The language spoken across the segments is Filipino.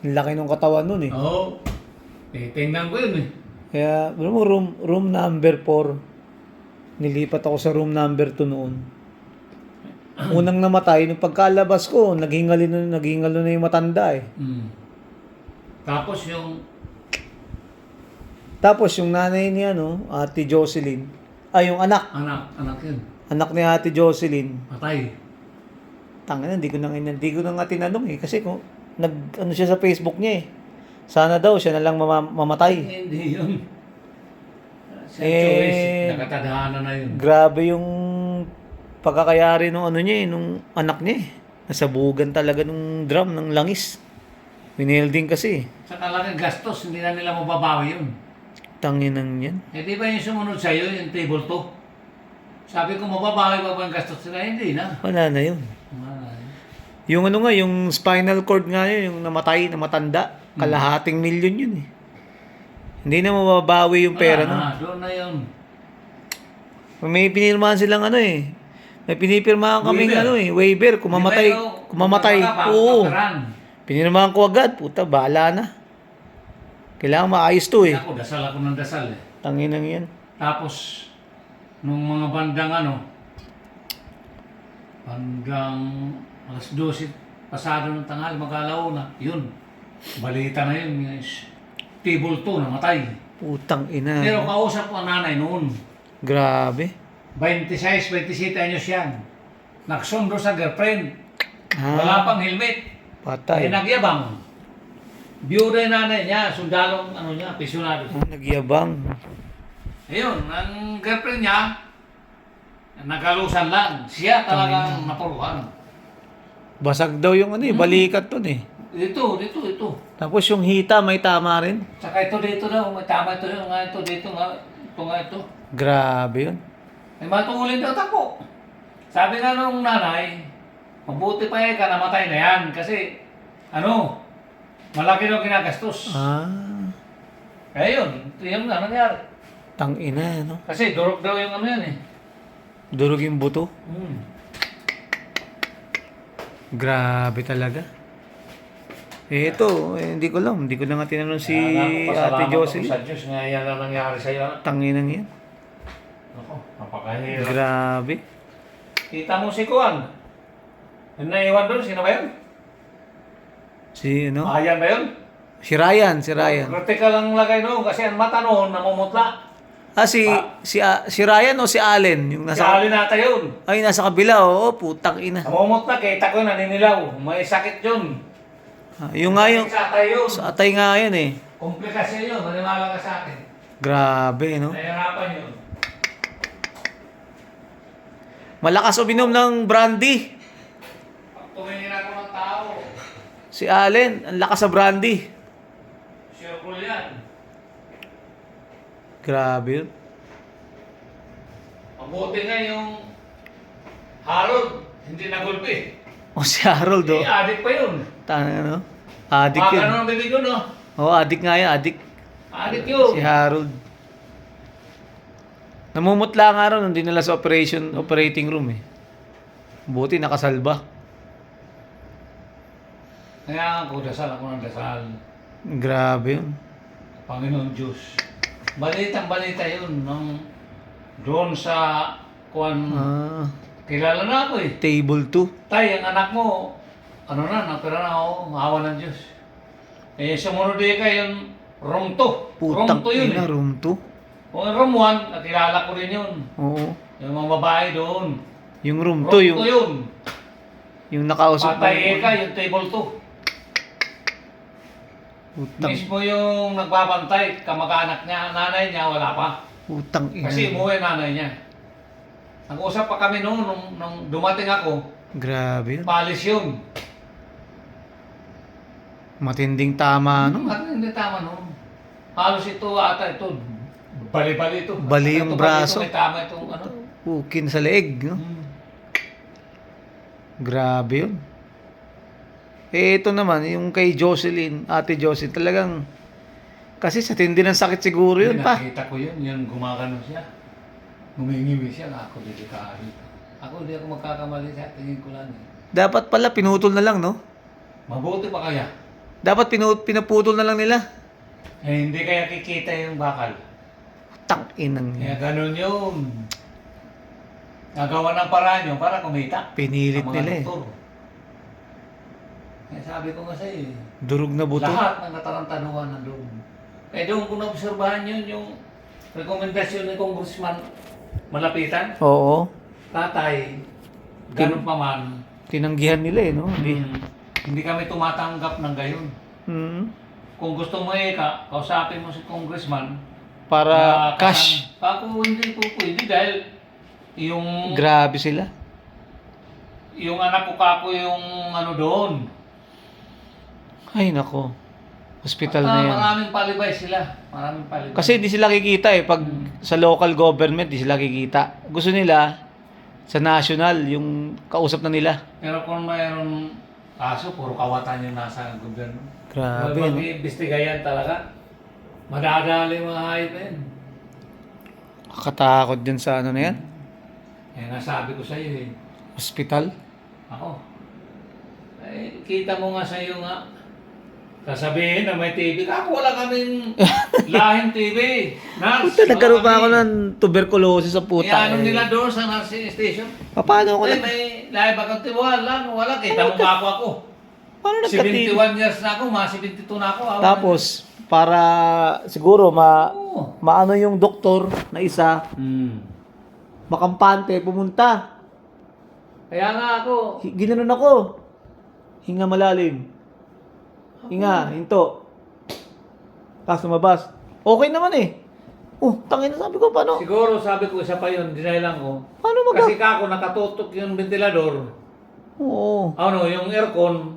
Ang laki ng katawan nun eh. Oo. Tingnan ko yun eh. Kaya, alam mo, room number 4. Nilipat ako sa room number 2 noon. Unang namatay, nung pagkalabas ko, naghingalo na yung matanda eh. Mm. Tapos yung nanay niya, no, Ate Jocelyn, yung anak Anak yun. ni Ate Jocelyn, Patay. tangina, hindi ko na nga tinanong eh. Kasi kung, ano siya sa Facebook niya eh. Sana daw, siya na lang mamatay. Hindi yun. Sa Eh, choice, nakatadhana na yun. Grabe yung pagkakayari nung ano niya eh, nung anak niya eh. Nasabugan talaga nung drum ng langis. Winelding kasi eh. Sa talagang gastos, hindi na nila mababawi yun. Tanginang yan. Eh di ba yung sumunod sa'yo, yung table 2? Sabi ko, mababawi pa ba yung gastos sila? Hindi na. Wala na yun. Wala na. Yung ano nga, yung spinal cord nga yun, yung namatay, na matanda. Kalahating milyon yun eh. Hindi na mababawi yung pera nun. Doon na yun. May pinirmahan silang ano eh. May pinipirmahan kaming Waiver. ano eh, waiver. Kung mamatay, oo. Pinirmahan ko agad, puta, bahala na. Kailangan maayos to eh. Ako, dasal ako ng dasal eh. Tanginang yan. Tapos, nung mga bandang alas 12, pasado ng tanghali, mag-alaw na, yun. Balita na yun, yung table 2, namatay. Putang ina. Pero kausap ko ang nanay noon. Grabe. 26, 27 anyos yan. Nagsundo sa girlfriend. Wala pang helmet. Patay. Eh, nagyabang. Biyuda yung nanay niya, sundalong pensyonado. Nagyabang. Ayun, ang girlfriend niya, nagalusan lang. Siya talagang napuruhan. Basag daw yung ano eh, balikat to eh. Ito. Tapos yung hita may tama rin. Saka ito dito daw, may tama ito dito nga, ito. Grabe yun. May matulin daw tako. Sabi nga nung nanay, mabuti pa ka namatay na yan kasi malaki daw ginagastos. Kaya yun nga nangyari. Tangina, no? Kasi durog daw yung yan eh. Durog yung buto. Grabe talaga. Ito, hindi ko na nga tinanong si Ate Jocelyn. Sa Diyos nga yan ang nangyari sa'yo. Tanginang yan. Ako, napakahirap. Grabe. Kita mo si Kuan. Yung naiwan doon, sino ba yun? Si ano? Ayan ba yun? Si Ryan. Critical lang lagay doon kasi ang mata noon namumutla. Si Ryan o si Allen? Yung Si Alin nata yun. Ay, nasa kabila. Oo, putang ina. Namumutla, kita ko naninilaw. May sakit yun. Yung nga yung... Sa atay yun. Sa atay nga yun eh. Komplikasyon yun. Maniwala ka sa akin. Grabe, no? Nahirapan yun. Malakas uminom ng brandy. Pag tumingin ako ng tao, Si Allen, ang lakas sa brandy. circle yan. Grabe yun. Mabuti nga yung Harold, hindi nagulpi. O si Harold, Eh, adik pa yun. Ano? Adik Baka yun. ng bibig yun, no? Oo, adik nga yun, adik. Adik yun. Si Harold. Namumutla nga rin nung dinala sa operating room eh. Buti nakasalba. Kaya ako, dasal ako ng dasal. Grabe yun. Panginoon Diyos. Balitang-balita yun nung doon sa kuwan, kilala na ako eh. Table 2. Tay, ang anak mo, napira na ako, maawa ng Diyos. Eh, sumunod din ka yung room 2. Putang Room 2 yun ina, eh. room 2. O room 1, nakilala ko rin yun. Oo. Yung mga babae doon. Yung room Room 2, 2 yun. yung nakausap Patay ka, yung table 2. Putang, Mismo yung nagbabantay, kamag-anak niya, nanay niya, wala pa. putang ina. Kasi umuwi nanay niya. Nag-usap pa kami noon, nung dumating ako, Grabe yun. palis yun. Matinding tama, no? Hindi tama noon. Halos ito bali-bali ito. Bali yung Ito, braso. May tama itong Ukin sa leeg, no? Grabe yun. Eh, ito naman, yung kay Jocelyn, Ate Jocelyn, talagang, kasi sa tindi ng sakit siguro yun pa. Nakita ko yun, yung gumagano siya. Ngumingiwi siya, ako delikado. Hindi ako magkakamali sa tingin ko lang eh. Dapat pala, pinutol na lang, no? Mabuti pa kaya. Dapat pinaputol na lang nila. Eh, hindi kaya kikita yung bakal. Tang-inang Kaya ganun yun. Nagawa ng paraan yun para kumita. Pinilit Ang mga nila eh. doktor. Kaya sabi ko nga sa'yo eh. Durog na buto. Lahat ng natarantaduhan nandun. Kaya doon kung naobserbahan yun, yung rekomendasyon ni Congressman Malapitan, Oo. tatay, ganun pa man, Tinanggihan nila eh, no? hindi kami tumatanggap ng gayon. Mm. Kung gusto mo kausapin mo si Congressman, Para na cash. Ako hindi po pwede dahil yung Grabe sila. yung anak ko kako yung ano doon. Ay, nako. Hospital Basta na yan. maraming palibay sila. Maraming palibay. Kasi di sila kikita eh. Pag sa local government, di sila kikita. Gusto nila, sa national, yung kausap na nila. Pero kung mayroon kaso, puro kawatan yung nasa gobyerno. Grabe, Kung no? mag-iimbestigayan talaga, madadali yung mga hayop na yan. Kakatakot din sa ano na yan. Kaya nasabi ko sa iyo eh. Hospital. Ako. Eh, kita mo nga sa iyo nga. Sasabihin na may TV. Ako wala kaming lahing TV. Nars, Puta, nagkaroon wala pa ako kami. ng tuberculosis sa puta. Ianong eh. nila doon sa nursing station. Paano ako Eh, nag... may lahi ba kang tiwala? Wala. Kita mo nga ako. Paano nagka-TV? 71 years na ako. Mga 72 na ako. Tapos, para siguro Oo. maano yung doktor na isa, makampante, pumunta. Kaya nga ako. Ginanon ako. Hinga malalim. Hinga, hinto. Tapos lumabas. Okay naman eh. Oh, tangin na sabi ko, paano? Siguro sabi ko isa pa yun. Dinailan ko. Paano mag... Kasi kako nakatutok yung ventilador. Oo. Ano, yung aircon.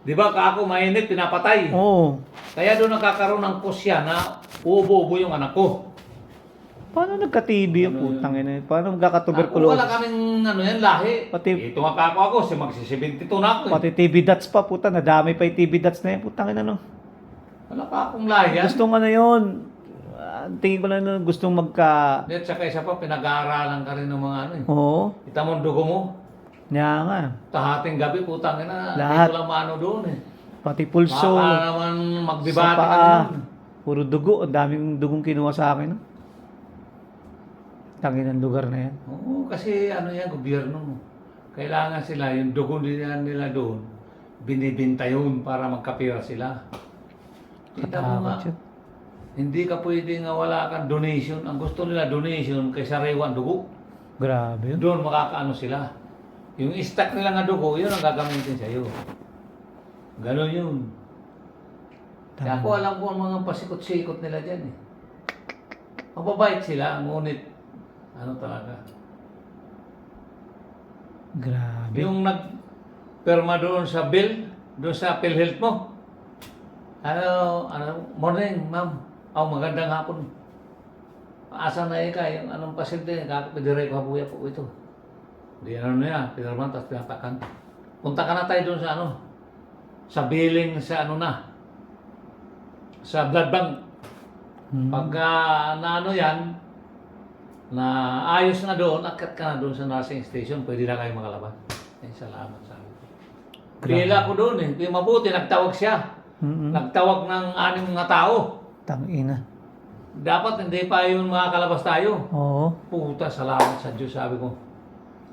Di ba kako mainit, pinapatay. Oo. Kaya doon nagkakaroon ng kusya na uubo-ubo yung anak ko. Paano nagka-TB yung putang ina? Paano Ako, magkaka-tuberculosis? wala kaming ano yan, lahi. Pati- Ito nga kako ako, magsi-72 na ako. Pati TB dots pa, puta. Nadami pa yung TB dots na yan. Putang ina, no? Wala pa akong lahi yan. Gustong ano yun. Tingin ko na nun, gustong magka... At saka isa pa, pinag-aaralan ka rin ng mga ano eh. Oo. Kita mo ang dugo mo. Kaya nga. Tahating gabi, putang ina. Lahat. Hindi ko lang maano doon eh. Pati pulso. Baka naman Sa magdebate ka paa. naman. Puro dugo. Ang daming dugong kinuha sa akin. No? Tangin ang lugar na yan. Oo, kasi ano yan, gobyerno mo. Kailangan sila, yung dugo nila doon, binibinta yun para magkapira sila. Kita mo nga, Katakot yun. hindi ka pwede nga wala kang donation. Ang gusto nila donation kaysa rewan dugo. Grabe yun. Doon makakaano sila. Yung stock nila nga dugo, yun ang gagamitin sa'yo. Ganon yun. Kaya ako alam ko ang mga pasikot-sikot nila dyan eh. Mababait sila, ngunit ano talaga. Grabe. Yung nagperma doon sa bill, doon sa PhilHealth mo. Morning, ma'am. Magandang hapon. Asa na ka, yung anong pasyente, kakapidire ko habuya po ito. Di ano na yan, pinarman, tapos pinatakan. Punta ka na tayo doon sa ano, sa billing sa ano na, sa blood bank. Pagka na ano yan, na ayos na doon, akat ka na doon sa nursing station, pwede na kayo makalabas. Eh, salamat sa akin. Pila ko doon eh. Di mabuti, nagtawag siya. Nagtawag ng 6 mga tao. Tangina. Dapat hindi pa yun makakalabas tayo. Oo. Puta, salamat sa Diyos, sabi ko.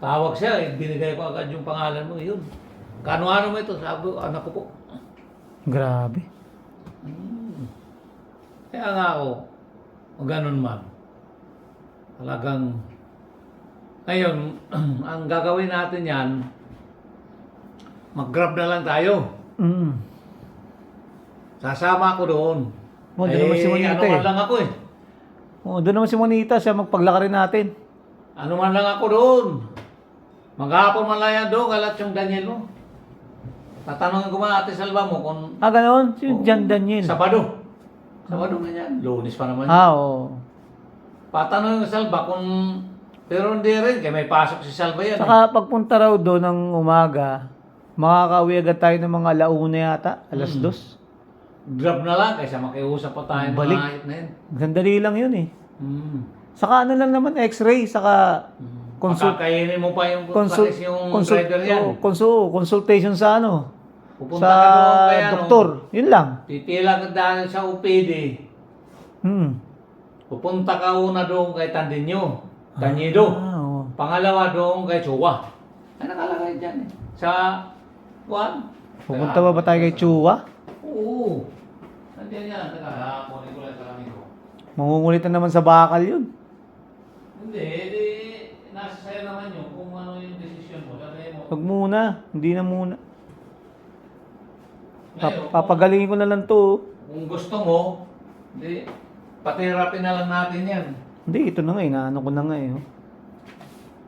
Tawag siya, binigay ko agad yung pangalan mo, yun. Kano-ano mo ito? Sabi ko, anak ko po. Grabe. Kaya nga ako, o ganun man. Talagang, ngayon, ang gagawin natin yan, mag-grab na lang tayo. Sasama ako doon. Oh, doon naman si Juanita ano man eh. lang ako eh. Oo, doon naman si Juanita. Siya magpaglakarin natin. Ano man lang ako doon. Maghapon man lang yan doon, kalat yung Daniel mo. Tatanungin ko man Ate Salva mo kung Ganoon? Si John Daniel. Sabado. Sabado na yan. Lunes pa naman. Oo. Patanungin ko Salva kung... Pero hindi rin, kaya may pasok si Salva yan. Saka pagpunta raw doon ng umaga, makakauwi agad tayo ng mga 1:00 yata, 2:00. Grab na lang, kaysa makiusap pa tayo ng Balik. mga hayop na yun. Sandali lang yun eh. Mm. Saka ano lang naman, x-ray, saka Pakakainin mo pa yung consult, yung consult, rider yan. consultation sa ano. Pupunta sa ka doon kay ano, doktor. Yun lang. pipila ka dahil sa OPD. Hmm. Pupunta ka una doon kay Tandinyo, Tanyedo. Oo. Pangalawa doon kay Chua. Ay nakalagay dyan eh. Sa, kuwan. Pupunta ba tayo kay Chua? Oo. Nandiyan yan. Kunin ko lang sa kami ko. Mangungulitan naman sa bakal yun. Hindi, di, nasa sa'yo naman yun kung ano yung desisyon mo. Sabi mo, Huwag muna. Hindi na muna. ngayon, Papagalingin ko na lang to. kung gusto mo, di, patirapin na lang natin yan. Hindi, ito na nga eh. Naano ko na nga eh. Oh.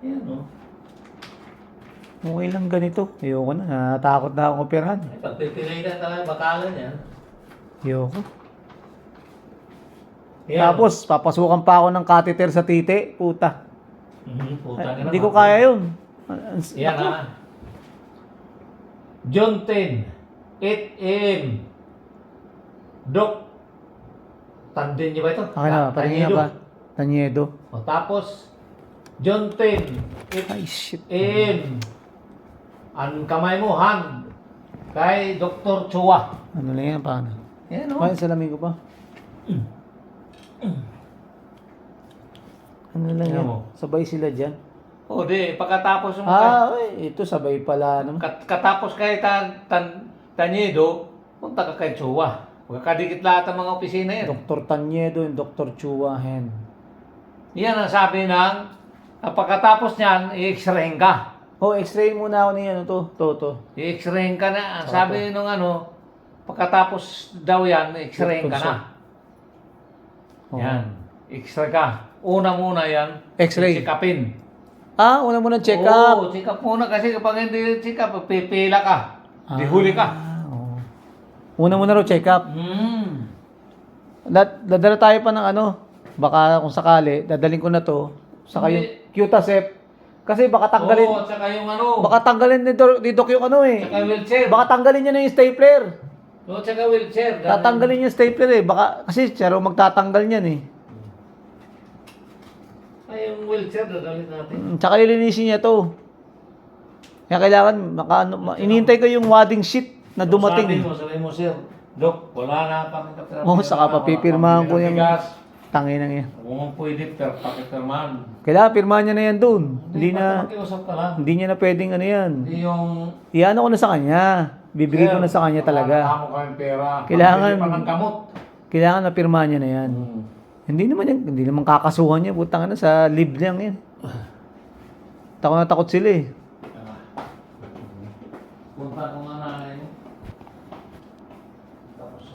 Yan o. Okay lang ganito. Ayoko na. Natatakot na akong operahan. Ay, pagpipilay ka talaga, bakalan yan. Ayoko. Yan. Tapos, papasukan pa ako ng catheter sa titi. Puta. Puta Ay, ka hindi naman. ko kaya yun. Yan Ako. ah. John 10, 8 a.m. Dok. Tandin niyo ba ito? Akin na, patingin Tanyedo. ba? Tanyedo. O, tapos, John 10, 8 Ay, shit. a.m. Ang kamay mo, hand. Kay Dr. Chua. Ano lang yan, paano? Yan o. Ay, salamin ko pa. Ano lang Tingnan yan? mo. Sabay sila dyan. O, di, pagkatapos mo Ito sabay pala naman. katapos kay Tanyedo, punta ka kay Chua. Magkakadikit lahat ang mga opisina yan. Dr. Tanyedo and Dr. Chua Hen. Yan ang sabi ng, pagkatapos niyan, i-x-rayin ka. Oh, x-ray muna ako niyan. To. I-x-rayin ka na. Ang sabi nung ano, pagkatapos daw yan, i-x-rayin ka na. Oh. Yan. X-ray ka. Una muna yan. X-ray. Check upin. Una muna check up. Oo, check up muna kasi kapag hindi check up, pipila ka. Di huli ka. Oo. Una muna raw check up. Dadala tayo pa ng ano. Baka kung sakali, dadaling ko na to. Saka yung Q-Tasep. Kasi baka tanggalin. Oo, tsaka yung ano. Baka tanggalin ni Doc yung ano eh. Tsaka wheelchair. Baka tanggalin niya na yung stapler. Oo, tsaka wheelchair. Tatanggalin niya yung stapler eh. Baka, kasi siya raw magtatanggal niyan eh. Ay, yung wheelchair, dadalhin natin. Tsaka lilinisin niya to. Kaya kailangan, inintay ko yung wadding sheet na dumating. Sabi mo, sir, Dok, wala na kami kapirma. Oo, saka papipirmahan ko yung tangin na yan. Kung pwede, pakipirmahan. Kailangan pirmahan niya na yan dun. Makiusap ka lang. Hindi niya na pwedeng ano yan. Hindi yung... Iano ko na sa kanya. Bibigay ko na sa kanya talaga. Wala mo kayong pera. Kailangan- Pambili pa ng kamot. Kailangan na pirmahan niya na yan. Hindi naman kakasuhan niya. Butang na sa live lang yan. Takot na takot sila eh. Punta ko nga